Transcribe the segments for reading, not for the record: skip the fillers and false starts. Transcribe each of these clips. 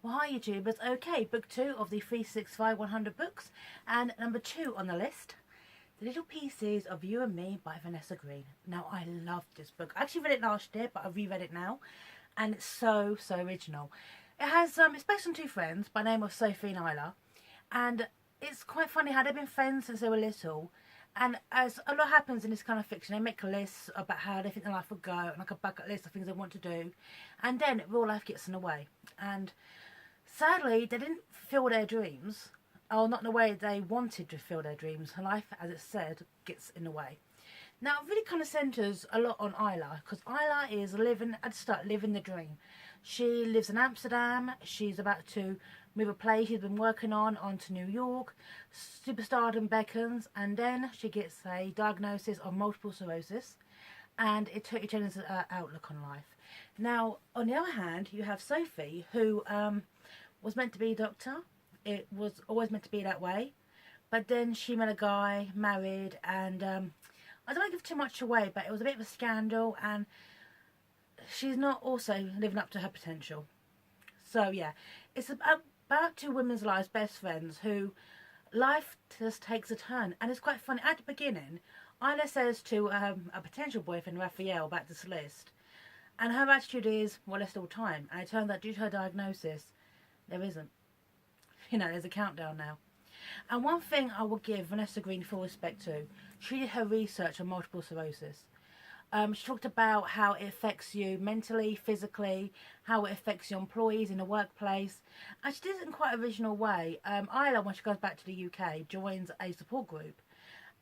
Well, hi YouTubers. Okay, book 2 of the 365 100 books, and number 2 on the list, The Little Pieces of You and Me by Vanessa Green. Now, I loved this book. I actually read it last year, but I reread it now, and it's so original. It has it's based on two friends by the name of Sophie and Isla, and it's quite funny how they've been friends since they were little. And as a lot happens in this kind of fiction, they make lists about how they think their life would go, and like a bucket list of things they want to do, and then real life gets in the way. And sadly, they didn't fulfill their dreams, or not in the way they wanted to fulfill their dreams. Life, as it said, gets in the way. Now, it really kind of centres a lot on Isla, because Isla is living, at the start, living the dream. She lives in Amsterdam. She's about to move a play she's been working on to New York. Superstardom beckons, and then she gets a diagnosis of multiple sclerosis, and it changes her outlook on life. Now, on the other hand, you have Sophie, who was meant to be a doctor. It was always meant to be that way. But then she met a guy, married, and I don't want to give too much away, but it was a bit of a scandal, and she's not also living up to her potential. So yeah, it's about two women's lives, best friends, who life just takes a turn. And it's quite funny. At the beginning, Isla says to a potential boyfriend, Raphael, about this list, and her attitude is, well, there's still time. And it turns out, due to her diagnosis, there isn't. You know, there's a countdown now. And one thing I will give Vanessa Green full respect to, she did her research on multiple sclerosis. She talked about how it affects you mentally, physically, how it affects your employees in the workplace. And she did it in quite an original way. Isla, when she goes back to the UK, joins a support group.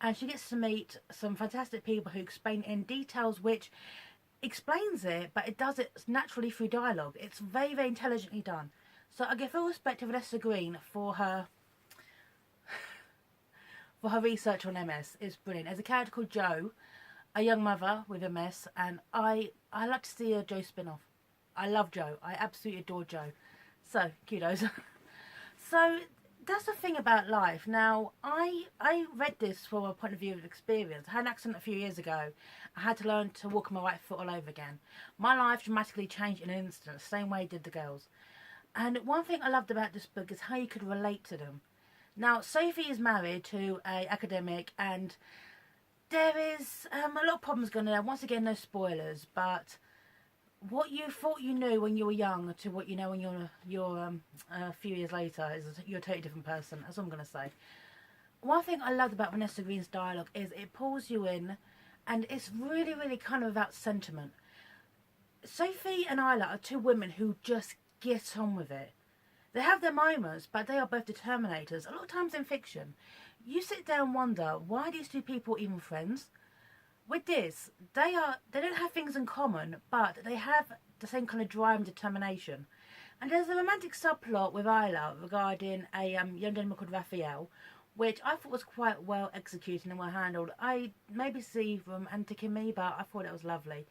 And she gets to meet some fantastic people who explain in details which explains it, but it does it naturally through dialogue. It's very intelligently done. So I give full respect to Vanessa Green for her research on MS. It's brilliant. There's a character called Jo, a young mother with MS, and I like to see a Jo spin-off. I love Jo. I absolutely adore Jo. So, kudos. So, that's the thing about life. Now, I read this from a point of view of experience. I had an accident a few years ago. I had to learn to walk on my right foot all over again. My life dramatically changed in an instant, the same way did the girls. And one thing I loved about this book is how you could relate to them. Now, Sophie is married to an academic, and there is a lot of problems going on. Once again, no spoilers, but what you thought you knew when you were young to what you know when you're a few years later is you're a totally different person. That's what I'm going to say. One thing I loved about Vanessa Green's dialogue is it pulls you in, and it's really kind of about sentiment. Sophie and Isla are two women who just get on with it. They have their moments, but they are both determinators. A lot of times in fiction, you sit down and wonder, why are these two people even friends? With this, they don't have things in common, but they have the same kind of drive and determination. And there's a romantic subplot with Isla regarding a young gentleman called Raphael, which I thought was quite well executed and well handled. I maybe see romantic in me, but I thought it was lovely.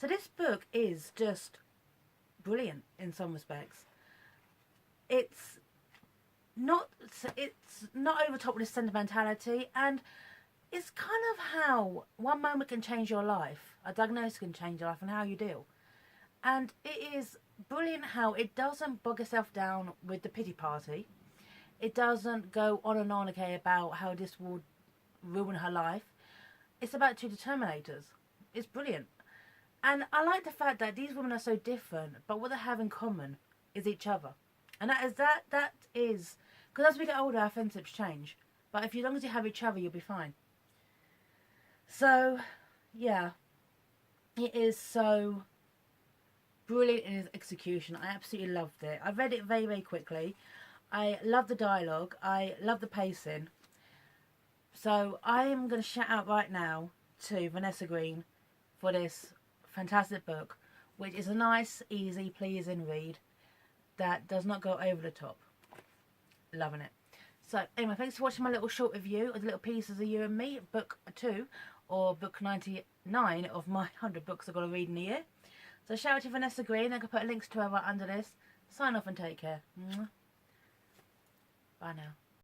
So this book is just brilliant in some respects. It's not over top with its sentimentality, and it's kind of how one moment can change your life, a diagnosis can change your life, and how you deal. And it is brilliant how it doesn't bog itself down with the pity party. It doesn't go on and on, okay, about how this will ruin her life. It's about two determinators. It's brilliant. And I like the fact that these women are so different, but what they have in common is each other. And that is, because as we get older, our friendships change. But as long as you have each other, you'll be fine. So, yeah, it is so brilliant in its execution. I absolutely loved it. I read it very quickly. I love the dialogue. I love the pacing. So I am going to shout out right now to Vanessa Green for this fantastic book, which is a nice, easy, pleasing read that does not go over the top. Loving it. So anyway, thanks for watching my little short review of the Little Pieces of You and Me, book 2, or book 99 of my 100 books I've got to read in a year. So shout out to Vanessa Green. I can put links to her right under this. Sign off and take care. Bye now.